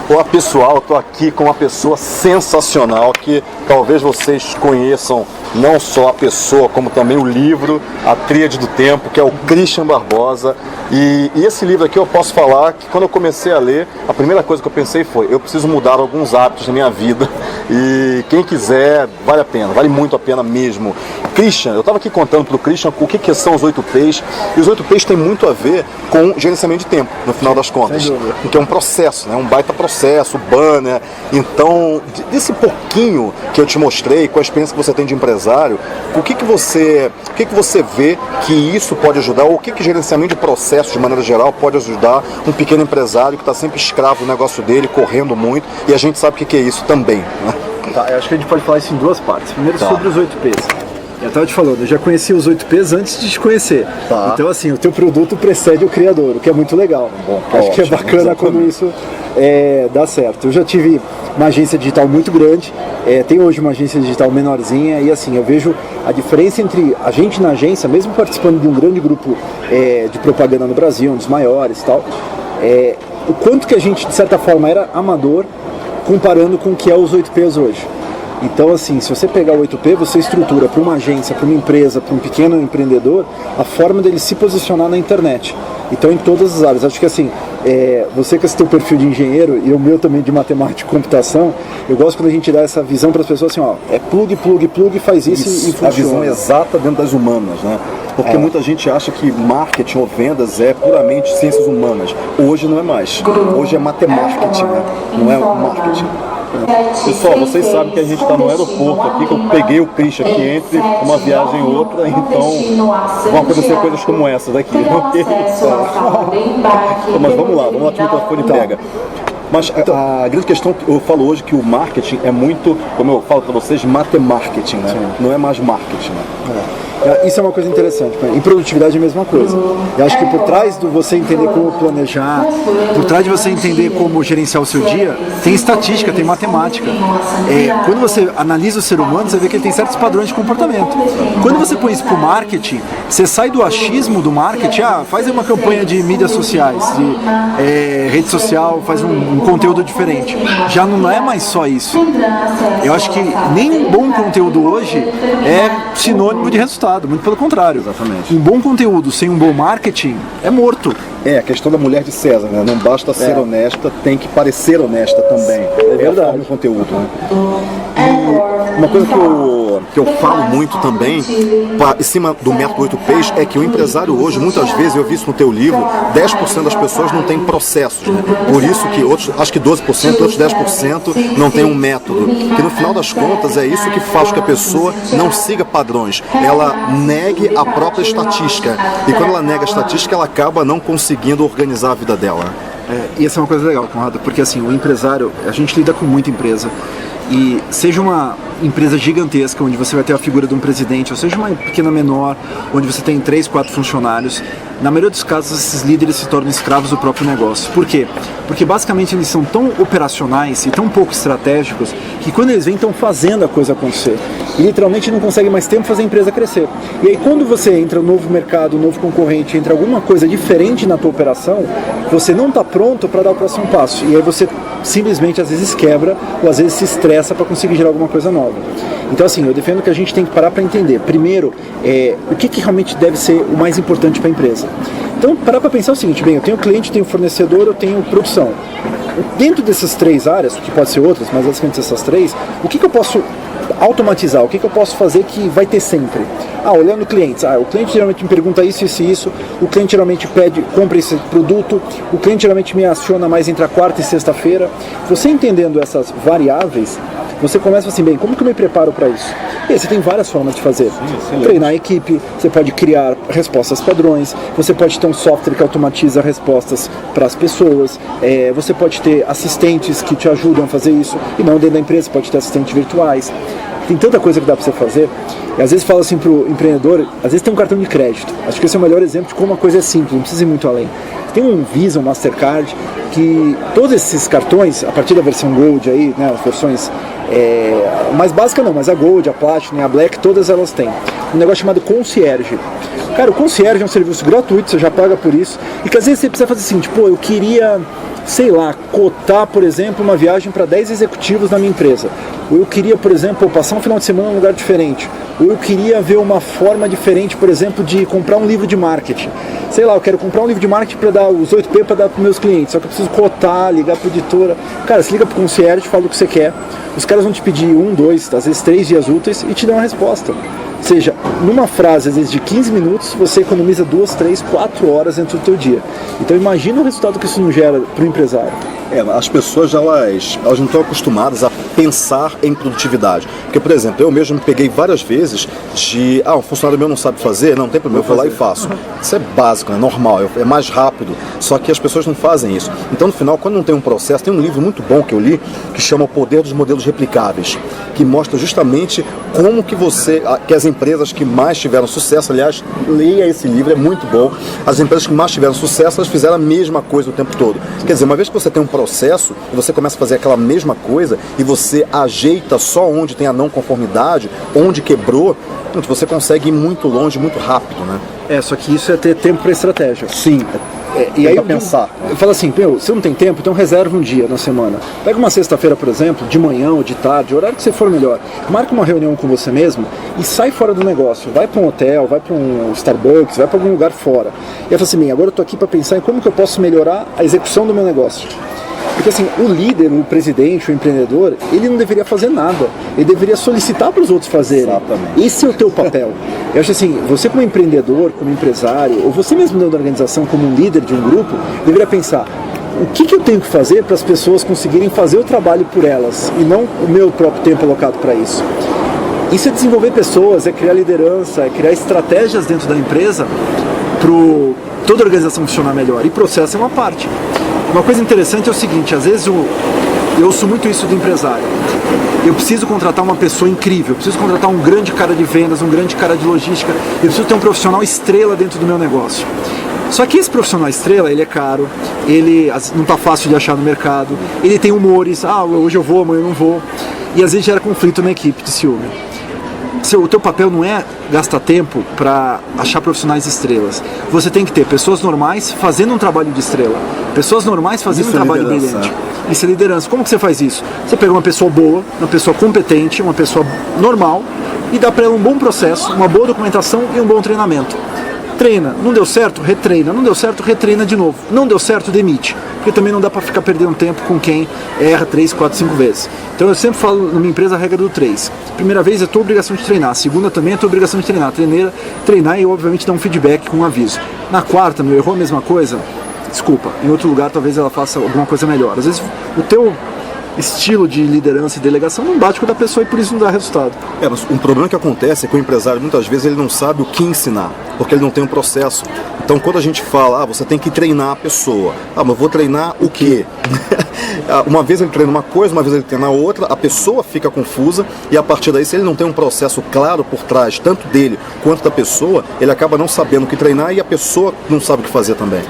Olá pessoal, eu estou aqui com uma pessoa sensacional que talvez vocês conheçam não só a pessoa, como também o livro, A Tríade do Tempo, que é o Christian Barbosa. E esse livro aqui eu posso falar que quando eu comecei a ler, a primeira coisa que eu pensei foi, eu preciso mudar alguns hábitos na minha vida e quem quiser, vale a pena, vale muito a pena mesmo. Christian, eu estava aqui contando para o Christian o que são os 8 Ps, e os 8 Ps tem muito a ver com gerenciamento de tempo, no final das contas, que é um processo, né? Um baita processo, banner. Então, desse pouquinho que eu te mostrei, com a experiência que você tem de empresário, o que você vê que isso pode ajudar, ou o que gerenciamento de processo, de maneira geral, pode ajudar um pequeno empresário que está sempre escravo do negócio dele, correndo muito, e a gente sabe o que é isso também, né? Tá, eu acho que a gente pode falar isso em duas partes. Primeiro, sobre os 8 Ps. Eu estava te falando, eu já conheci os 8 Ps antes de te conhecer. Tá. Então, assim, o teu produto precede o criador, o que é muito legal. Bom, acho que é bacana quando isso dá certo. Eu já tive uma agência digital muito grande, tenho hoje uma agência digital menorzinha, e assim, eu vejo a diferença entre a gente na agência, mesmo participando de um grande grupo de propaganda no Brasil, um dos maiores e tal, o quanto que a gente, de certa forma, era amador, comparando com o que é os 8 Ps hoje. Então, assim, se você pegar o 8P, você estrutura para uma agência, para uma empresa, para um pequeno empreendedor, a forma dele se posicionar na internet. Então, em todas as áreas. Acho que, assim, você com esse teu perfil de engenheiro, e o meu também de matemática e computação, eu gosto quando a gente dá essa visão para as pessoas, assim, ó, plug, faz isso e funciona. A visão exata dentro das humanas, né? Porque muita gente acha que marketing ou vendas é puramente ciências humanas. Hoje não é mais. Hoje é matemática, né? Não é marketing. Pessoal, vocês sabem que a gente está no aeroporto aqui, que eu peguei o Christian aqui entre uma viagem e outra, então vão acontecer coisas como essas aqui. Mas vamos lá que o microfone pega. Mas a grande questão, eu falo hoje que o marketing é muito, como eu falo para vocês, matemarketing, né? Sim. Não é mais marketing, né? Isso é uma coisa interessante. Em produtividade é a mesma coisa. Eu acho que por trás de você entender como planejar, por trás de você entender como gerenciar o seu dia, tem estatística, tem matemática. Quando você analisa o ser humano, você vê que ele tem certos padrões de comportamento. Quando você põe isso para o marketing, você sai do achismo do marketing, faz uma campanha de mídias sociais, de rede social, faz um conteúdo diferente. Já não é mais só isso. Eu acho que nem um bom conteúdo hoje é sinônimo de resultado. Muito pelo contrário. Exatamente. Um bom conteúdo sem um bom marketing é morto. A questão da mulher de César, né? Não basta ser honesta, tem que parecer honesta também. É verdade. O conteúdo, né? E uma coisa que eu falo muito também, em cima do método 8 Ps, é que o empresário hoje, muitas vezes, eu vi isso no teu livro, 10% das pessoas não têm processos, né? Por isso que outros, acho que 12%, outros 10% não têm um método. Que no final das contas é isso que faz com que a pessoa não siga padrões. Ela negue a própria estatística. E quando ela nega a estatística, ela acaba não conseguindo organizar a vida dela. E essa é uma coisa legal, Conrado, porque assim, o empresário, a gente lida com muita empresa. E seja uma empresa gigantesca, onde você vai ter a figura de um presidente, ou seja uma pequena menor, onde você tem 3, 4 funcionários, na maioria dos casos esses líderes se tornam escravos do próprio negócio. Por quê? Porque basicamente eles são tão operacionais e tão pouco estratégicos que quando eles vêm estão fazendo a coisa acontecer. E literalmente não conseguem mais tempo fazer a empresa crescer. E aí quando você entra no novo mercado, um novo concorrente, entra alguma coisa diferente na tua operação, você não está pronto para dar o próximo passo. E aí você simplesmente às vezes quebra ou às vezes se estressa para conseguir gerar alguma coisa nova. Então assim, eu defendo que a gente tem que parar para entender, primeiro, o que realmente deve ser o mais importante para a empresa. Então parar para pensar o seguinte, bem, eu tenho cliente, tenho fornecedor, eu tenho produção. Dentro dessas 3 áreas, que pode ser outras, mas basicamente essas 3, o que eu posso automatizar, o que eu posso fazer que vai ter sempre? Olhando clientes, o cliente geralmente me pergunta isso, o cliente geralmente pede, compra esse produto, o cliente geralmente me aciona mais entre a quarta e sexta-feira. Você entendendo essas variáveis, você começa assim, bem, como que eu me preparo para isso? E aí você tem várias formas de fazer. Treinar a equipe, você pode criar respostas padrões, você pode ter um software que automatiza respostas para as pessoas, você pode ter assistentes que te ajudam a fazer isso, e não dentro da empresa, você pode ter assistentes virtuais. Tem tanta coisa que dá para você fazer. E às vezes fala assim pro empreendedor, às vezes tem um cartão de crédito. Acho que esse é o melhor exemplo de como a coisa é simples, não precisa ir muito além. Tem um Visa, um Mastercard, que todos esses cartões, a partir da versão Gold aí, né, as versões mais básica não, mas a Gold, a Platinum, a Black, todas elas têm um negócio chamado concierge. Cara, o concierge é um serviço gratuito, você já paga por isso, e que às vezes você precisa fazer assim, tipo, eu queria, sei lá, cotar, por exemplo, uma viagem para 10 executivos na minha empresa. Ou eu queria, por exemplo, passar um final de semana em um lugar diferente. Ou eu queria ver uma forma diferente, por exemplo, de comprar um livro de marketing. Sei lá, eu quero comprar um livro de marketing para dar os 8P para dar para meus clientes, só que eu preciso cotar, ligar para a editora. Cara, você liga para o concierge, fala o que você quer. Os caras vão te pedir 1, 2, às vezes 3 dias úteis e te dão uma resposta. Ou seja, numa frase, às vezes de 15 minutos, você economiza 2, 3, 4 horas dentro do teu dia. Então imagina o resultado que isso não gera para o empresário. As pessoas elas não estão acostumadas a pensar em produtividade. Porque, por exemplo, eu mesmo me peguei várias vezes de, um funcionário meu não sabe fazer, não tem problema, eu vou lá e faço. Isso é básico, é normal, é mais rápido, só que as pessoas não fazem isso. Então, no final, quando não tem um processo, tem um livro muito bom que eu li, que chama O Poder dos Modelos Replicáveis, que mostra justamente como que as empresas que mais tiveram sucesso, aliás, leia esse livro, é muito bom, as empresas que mais tiveram sucesso, elas fizeram a mesma coisa o tempo todo. Quer dizer, uma vez que você tem um processo, e você começa a fazer aquela mesma coisa, e você ajeita só onde tem a não conformidade, onde quebrou, você consegue ir muito longe, muito rápido, né? Só que isso é ter tempo para estratégia. Sim. E aí eu falo assim, você não tem tempo, então reserva um dia na semana. Pega uma sexta-feira, por exemplo, de manhã ou de tarde, o horário que você for melhor. Marca uma reunião com você mesmo e sai fora do negócio. Vai para um hotel, vai para um Starbucks, vai para algum lugar fora. E aí fala assim, agora eu tô aqui para pensar em como que eu posso melhorar a execução do meu negócio. Porque assim, o líder, o presidente, o empreendedor, ele não deveria fazer nada. Ele deveria solicitar para os outros fazerem. Exatamente. Esse é o teu papel. Eu acho assim, você como empreendedor, como empresário, ou você mesmo dentro da organização, como um líder de um grupo, deveria pensar, o que eu tenho que fazer para as pessoas conseguirem fazer o trabalho por elas, e não o meu próprio tempo alocado para isso. Isso é desenvolver pessoas, é criar liderança, é criar estratégias dentro da empresa para toda a organização funcionar melhor. E processo é uma parte. Uma coisa interessante é o seguinte, às vezes eu ouço muito isso do empresário. Eu preciso contratar uma pessoa incrível, eu preciso contratar um grande cara de vendas, um grande cara de logística, eu preciso ter um profissional estrela dentro do meu negócio. Só que esse profissional estrela, ele é caro, ele não está fácil de achar no mercado, ele tem humores, hoje eu vou, amanhã eu não vou, e às vezes gera conflito na equipe de ciúme. O teu papel não é gastar tempo para achar profissionais estrelas. Você tem que ter pessoas normais fazendo um trabalho de estrela. Pessoas normais fazendo um trabalho brilhante. Isso é liderança. Como que você faz isso? Você pega uma pessoa boa, uma pessoa competente, uma pessoa normal e dá para ela um bom processo, uma boa documentação e um bom treinamento. Treina, não deu certo, retreina, não deu certo, retreina de novo. Não deu certo, demite. Porque também não dá para ficar perdendo tempo com quem erra 3, 4, 5 vezes. Então eu sempre falo na minha empresa a regra do 3. Primeira vez é tua obrigação de treinar, a segunda também é tua obrigação de treinar. Treinar e obviamente dar um feedback com um aviso. Na quarta, errou a mesma coisa? Desculpa, em outro lugar talvez ela faça alguma coisa melhor. Às vezes o teu estilo de liderança e delegação não bate com o da pessoa e por isso não dá resultado. Mas um problema que acontece é que o empresário muitas vezes ele não sabe o que ensinar, porque ele não tem um processo. Então quando a gente fala, você tem que treinar a pessoa. Mas eu vou treinar o quê? Uma vez ele treina uma coisa, uma vez ele treina outra, a pessoa fica confusa e a partir daí, se ele não tem um processo claro por trás, tanto dele quanto da pessoa, ele acaba não sabendo o que treinar e a pessoa não sabe o que fazer também.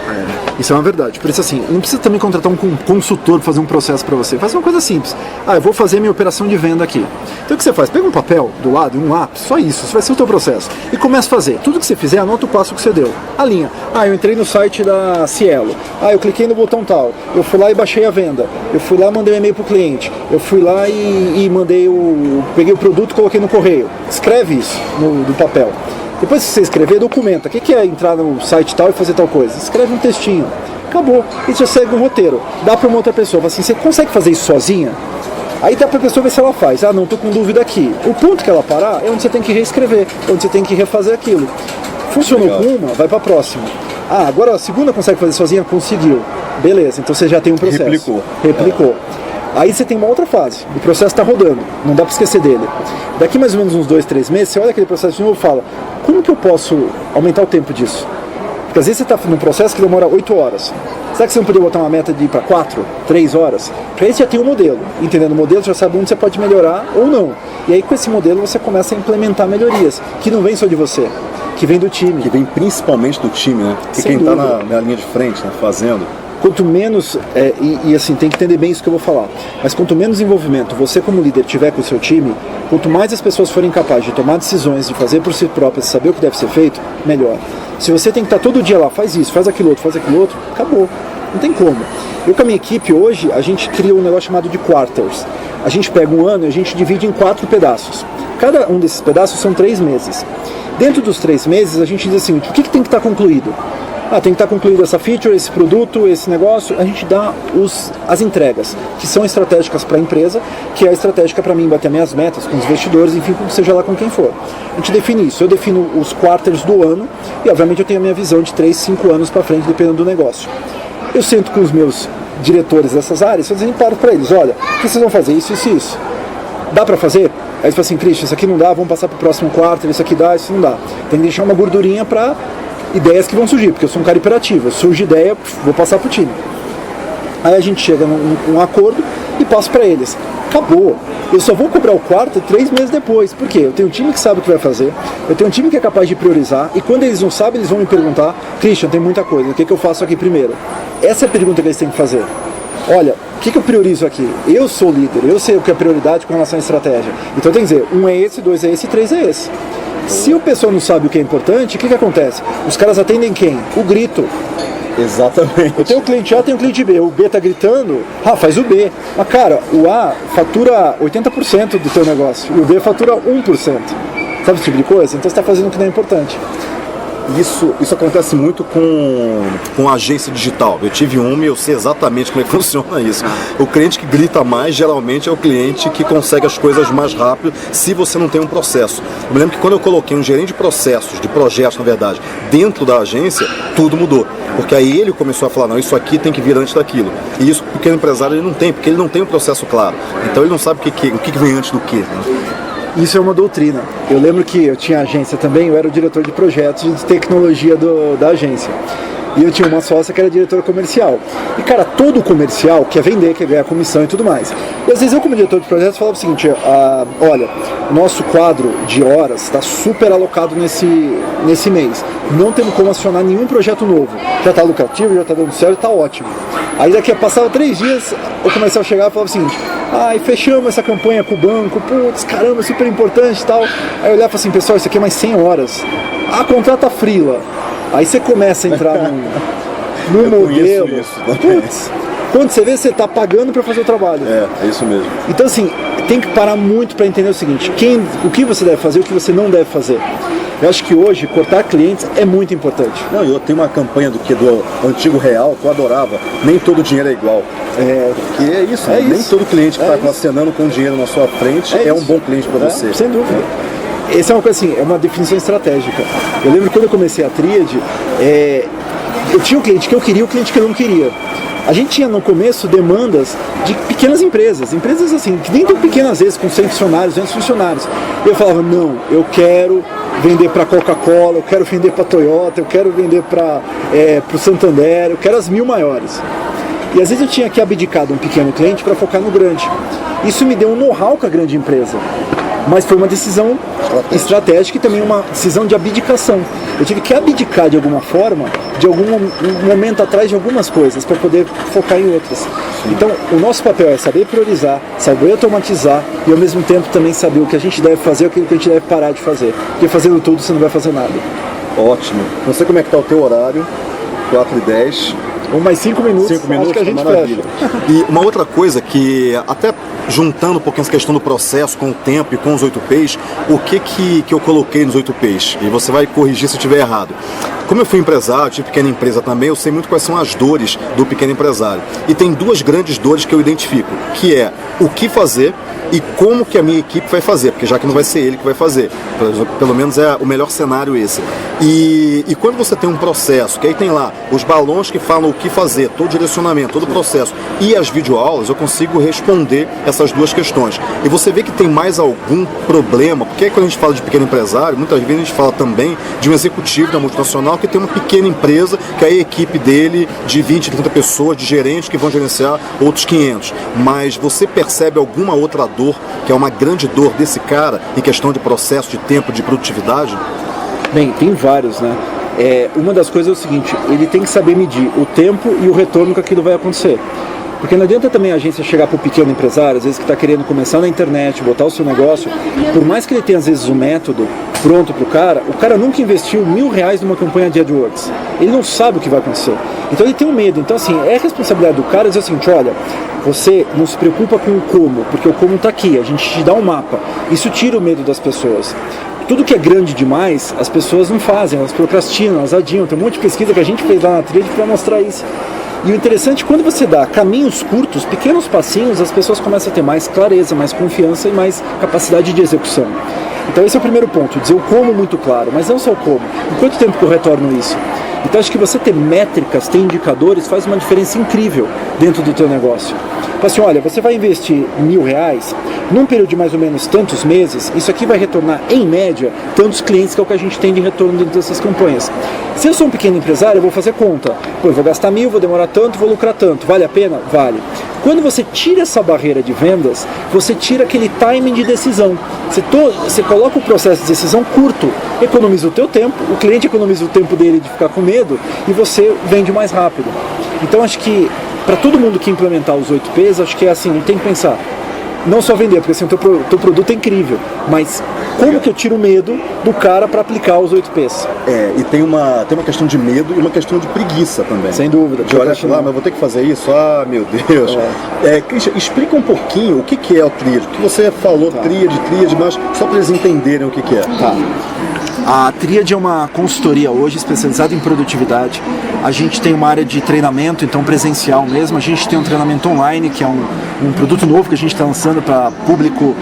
Isso é uma verdade. Por isso assim, não precisa também contratar um consultor para fazer um processo para você. Faz uma coisa simples. Eu vou fazer minha operação de venda aqui. Então o que você faz? Pega um papel do lado, um lápis, só isso vai ser o teu processo. E começa a fazer. Tudo que você fizer, anota o passo que você deu. A linha. Eu entrei no site da Cielo. Eu cliquei no botão tal. Eu fui lá e baixei a venda. Eu fui lá e mandei um e-mail pro cliente. Eu fui lá e peguei o produto e coloquei no correio. Escreve isso do papel. Depois que você escrever, documenta. O que é entrar no site tal e fazer tal coisa? Escreve um textinho. Acabou. E você segue um roteiro. Dá para uma outra pessoa. Fala assim, você consegue fazer isso sozinha? Aí dá para a pessoa ver se ela faz. Não, tô com dúvida aqui. O ponto que ela parar é onde você tem que reescrever. É onde você tem que refazer aquilo. Funcionou com uma, vai para a próxima. Agora a segunda consegue fazer sozinha? Conseguiu. Beleza, então você já tem um processo. Replicou. Aí você tem uma outra fase. O processo está rodando. Não dá para esquecer dele. Daqui mais ou menos uns 2, 3 meses, você olha aquele processo de novo e fala, como que eu posso aumentar o tempo disso? Porque às vezes você está num processo que demora 8 horas. Será que você não poderia botar uma meta de ir para 4, 3 horas? Para aí você já tem um modelo. Entendendo o modelo, você já sabe onde você pode melhorar ou não. E aí com esse modelo você começa a implementar melhorias, que não vem só de você, que vem do time. Que vem principalmente do time, né? Porque quem está na linha de frente, fazendo, quanto menos, assim, tem que entender bem isso que eu vou falar, mas quanto menos envolvimento você como líder tiver com o seu time, quanto mais as pessoas forem capazes de tomar decisões, de fazer por si próprias, saber o que deve ser feito, melhor. Se você tem que estar todo dia lá, faz isso, faz aquilo outro, acabou. Não tem como. Eu com a minha equipe hoje, a gente cria um negócio chamado de quarters. A gente pega um ano e a gente divide em 4 pedaços. Cada um desses pedaços são 3 meses. Dentro dos 3 meses, a gente diz assim, o que tem que estar concluído? Tem que estar concluído essa feature, esse produto, esse negócio. A gente dá as entregas, que são estratégicas para a empresa, que é estratégica para mim bater minhas metas com os investidores, enfim, seja lá com quem for. A gente define isso. Eu defino os quarters do ano e, obviamente, eu tenho a minha visão de 3, 5 anos para frente, dependendo do negócio. Eu sento com os meus diretores dessas áreas e eu paro para eles, olha, o que vocês vão fazer? Isso, isso e isso. Dá para fazer? Aí eles falam assim, Christian, isso aqui não dá, vamos passar para o próximo quarto, isso aqui dá, isso não dá. Tem que deixar uma gordurinha para ideias que vão surgir, porque eu sou um cara hiperativo, surge ideia, vou passar para o time. Aí a gente chega num acordo e passo para eles. Acabou. Eu só vou cobrar o quarto 3 meses depois. Por quê? Eu tenho um time que sabe o que vai fazer, eu tenho um time que é capaz de priorizar, e quando eles não sabem, eles vão me perguntar, Christian, tem muita coisa, o que eu faço aqui primeiro? Essa é a pergunta que eles têm que fazer. Olha, o que eu priorizo aqui? Eu sou líder, eu sei o que é prioridade com relação à estratégia. Então tem que dizer, 1 é esse, 2 é esse e 3 é esse. Se o pessoal não sabe o que é importante, o que acontece? Os caras atendem quem? O grito. Exatamente. Eu tenho o cliente A, tenho o cliente B. O B tá gritando, faz o B. Mas cara, o A fatura 80% do teu negócio e o B fatura 1%. Sabe esse tipo de coisa? Então você está fazendo o que não é importante. Isso acontece muito com a agência digital. Eu tive uma e eu sei exatamente como é que funciona isso. O cliente que grita mais, geralmente, é o cliente que consegue as coisas mais rápido se você não tem um processo. Eu me lembro que quando eu coloquei um gerente de processos, de projetos, na verdade, dentro da agência, tudo mudou. Porque aí ele começou a falar, não, isso aqui tem que vir antes daquilo. E isso o pequeno empresário ele não tem, porque ele não tem um processo claro. Então ele não sabe o que vem antes do que. Né? Isso é uma doutrina. Eu lembro que eu tinha agência também, eu era o diretor de projetos de tecnologia da agência. E eu tinha uma sócia que era diretora comercial. E cara, todo comercial quer vender, quer ganhar comissão e tudo mais. E às vezes eu como diretor de projetos falava o seguinte, olha, o nosso quadro de horas está super alocado nesse mês. Não temos como acionar nenhum projeto novo. Já está lucrativo, já está dando certo, está ótimo. Aí daqui a passava 3 dias, o comercial chegava e falava o seguinte, e fechamos essa campanha com o banco, putz, caramba, super importante e tal. Aí eu olhava e falava assim, pessoal, isso aqui é mais 100 horas. Contrata freela. Aí você começa a entrar no modelo. Putz, quando você vê, você está pagando para fazer o trabalho. É isso mesmo. Então assim, tem que parar muito para entender o seguinte, o que você deve fazer e o que você não deve fazer. Eu acho que hoje, cortar clientes é muito importante. Não, eu tenho uma campanha do antigo Real que eu adorava. Nem todo dinheiro é igual. Que é isso, né? Nem todo cliente que está acenando com dinheiro na sua frente é um bom cliente para você. Sem dúvida. Essa é uma coisa assim, é uma definição estratégica. Eu lembro que quando eu comecei a Tríade, eu tinha um cliente que eu queria e um cliente que eu não queria. A gente tinha no começo demandas de pequenas empresas assim, que nem tão pequenas às vezes, com 100 funcionários, 200 funcionários. E eu falava, não, eu quero vender para Coca-Cola, eu quero vender para Toyota, eu quero vender para o Santander, eu quero as 1000 maiores. E às vezes eu tinha que abdicar de um pequeno cliente para focar no grande. Isso me deu um know-how com a grande empresa. Mas foi uma decisão estratégica e também uma decisão de abdicação. Eu tive que abdicar de alguma forma, de algum momento atrás, de algumas coisas, para poder focar em outras. Sim. Então, o nosso papel é saber priorizar, saber automatizar e, ao mesmo tempo, também saber o que a gente deve fazer e o que a gente deve parar de fazer. Porque fazendo tudo, você não vai fazer nada. Ótimo. Não sei como é que está o teu horário, 4h10. Ou mais 5 minutos, acho que a gente fecha. E uma outra coisa que, até juntando um pouquinho essa questão do processo com o tempo e com os 8Ps, o que eu coloquei nos 8Ps? E você vai corrigir se eu estiver errado. Como eu fui empresário, tive pequena empresa também, eu sei muito quais são as dores do pequeno empresário. E tem 2 grandes dores que eu identifico, que é o que fazer e como que a minha equipe vai fazer, porque já que não vai ser ele que vai fazer, pelo menos é o melhor cenário esse. E quando você tem um processo, que aí tem lá os balões que falam o que fazer, todo o direcionamento, todo o processo, e as videoaulas, eu consigo responder essas 2 questões. E você vê que tem mais algum problema, porque aí quando a gente fala de pequeno empresário, muitas vezes a gente fala também de um executivo da multinacional que tem uma pequena empresa, que é a equipe dele de 20, 30 pessoas, de gerentes que vão gerenciar outros 500. Mas você percebe alguma outra dor, que é uma grande dor desse cara, em questão de processo, de tempo, de produtividade? Bem, tem vários, né? uma das coisas é o seguinte, ele tem que saber medir o tempo e o retorno que aquilo vai acontecer. Porque não adianta também a agência chegar para o pequeno empresário, às vezes que está querendo começar na internet, botar o seu negócio, por mais que ele tenha às vezes o método pronto para o cara nunca investiu R$1.000 numa campanha de AdWords. Ele não sabe o que vai acontecer. Então ele tem um medo. Então assim, é responsabilidade do cara dizer assim, olha, você não se preocupa com o como, porque o como está aqui, a gente te dá um mapa. Isso tira o medo das pessoas. Tudo que é grande demais, as pessoas não fazem, elas procrastinam, elas adiam. Tem um monte de pesquisa que a gente fez lá na Tríade para mostrar isso. E o interessante, quando você dá caminhos curtos, pequenos passinhos, as pessoas começam a ter mais clareza, mais confiança e mais capacidade de execução. Então esse é o primeiro ponto, dizer o como muito claro, mas não só o como. Em quanto tempo que eu retorno isso? Então acho que você ter métricas, ter indicadores, faz uma diferença incrível dentro do teu negócio. Então assim, olha, você vai investir R$1.000, num período de mais ou menos tantos meses, isso aqui vai retornar, em média, tantos clientes, que é o que a gente tem de retorno dentro dessas campanhas. Se eu sou um pequeno empresário, eu vou fazer conta. Pô, eu vou gastar 1.000, vou demorar tanto, vou lucrar tanto. Vale a pena? Vale. Quando você tira essa barreira de vendas, você tira aquele timing de decisão. Você coloca o processo de decisão curto, economiza o teu tempo, o cliente economiza o tempo dele de ficar com medo e você vende mais rápido. Então acho que para todo mundo que implementar os 8Ps, acho que é assim, não tem que pensar, não só vender, porque assim, o teu produto é incrível, mas como que eu tiro o medo do cara para aplicar os 8Ps? E tem uma questão de medo e uma questão de preguiça também. Sem dúvida. De olhar lá, mas vou ter que fazer isso? Ah, meu Deus. Christian, explica um pouquinho o que é o Tríade. O que você falou, Tríade, mas só para eles entenderem o que é. Tá. A Tríade é uma consultoria hoje especializada em produtividade. A gente tem uma área de treinamento, então presencial mesmo. A gente tem um treinamento online, que é um produto novo que a gente está lançando para público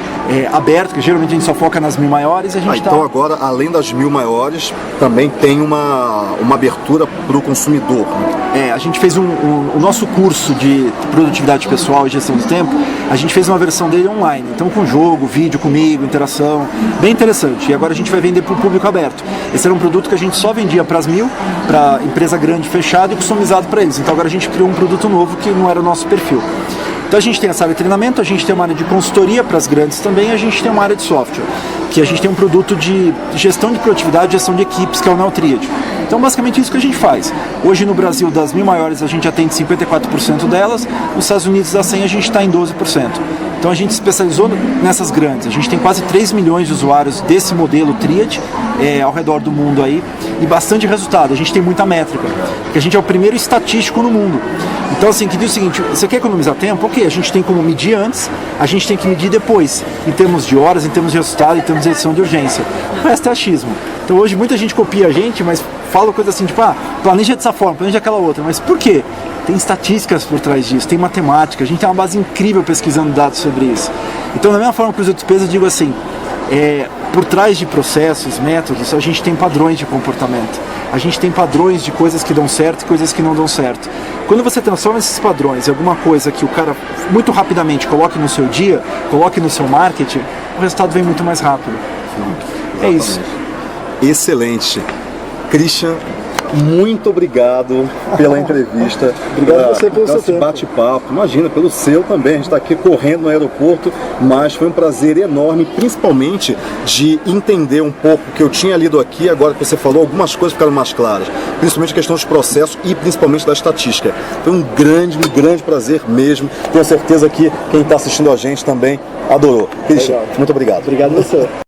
aberto, que geralmente a gente só foca nas 1.000 maiores. Então agora, além das 1.000 maiores, também tem uma abertura para o consumidor. Né? A gente fez o nosso curso de produtividade pessoal e gestão do tempo, a gente fez uma versão dele online, então com jogo, vídeo comigo, interação, bem interessante. E agora a gente vai vender para o público aberto. Esse era um produto que a gente só vendia para as 1.000, para empresa grande, fechada e customizado para eles. Então agora a gente criou um produto novo que não era o nosso perfil. Então a gente tem essa área de treinamento, a gente tem uma área de consultoria para as grandes também, a gente tem uma área de software, que a gente tem um produto de gestão de produtividade, gestão de equipes, que é o Neotríade. Então basicamente isso que a gente faz. Hoje no Brasil, das 1.000 maiores, a gente atende 54% delas, nos Estados Unidos das 100 a gente está em 12%. Então a gente se especializou nessas grandes, a gente tem quase 3 milhões de usuários desse modelo Tríade ao redor do mundo aí, e bastante resultado, a gente tem muita métrica, porque a gente é o primeiro estatístico no mundo. Então assim, que diz o seguinte, você quer economizar tempo? Ok, a gente tem como medir antes, a gente tem que medir depois, em termos de horas, em termos de resultado, em termos de edição de urgência. O resto é achismo. Então hoje muita gente copia a gente, mas fala coisa assim, tipo, planeja dessa forma, planeja aquela outra, mas por quê? Tem estatísticas por trás disso, tem matemática, a gente tem uma base incrível pesquisando dados sobre isso. Então da mesma forma que os 8Ps, eu digo assim, por trás de processos, métodos, a gente tem padrões de comportamento. A gente tem padrões de coisas que dão certo e coisas que não dão certo. Quando você transforma esses padrões em alguma coisa que o cara muito rapidamente coloque no seu dia, coloque no seu marketing, o resultado vem muito mais rápido. É isso. Excelente. Christian, muito obrigado pela entrevista. Obrigado a você pelo seu tempo. Bate-papo. Imagina, pelo seu também. A gente está aqui correndo no aeroporto, mas foi um prazer enorme, principalmente de entender um pouco o que eu tinha lido aqui. Agora que você falou, algumas coisas ficaram mais claras, principalmente a questão dos processos e principalmente da estatística. Foi um grande prazer mesmo. Tenho certeza que quem está assistindo a gente também adorou. Christian, muito obrigado. Obrigado a você.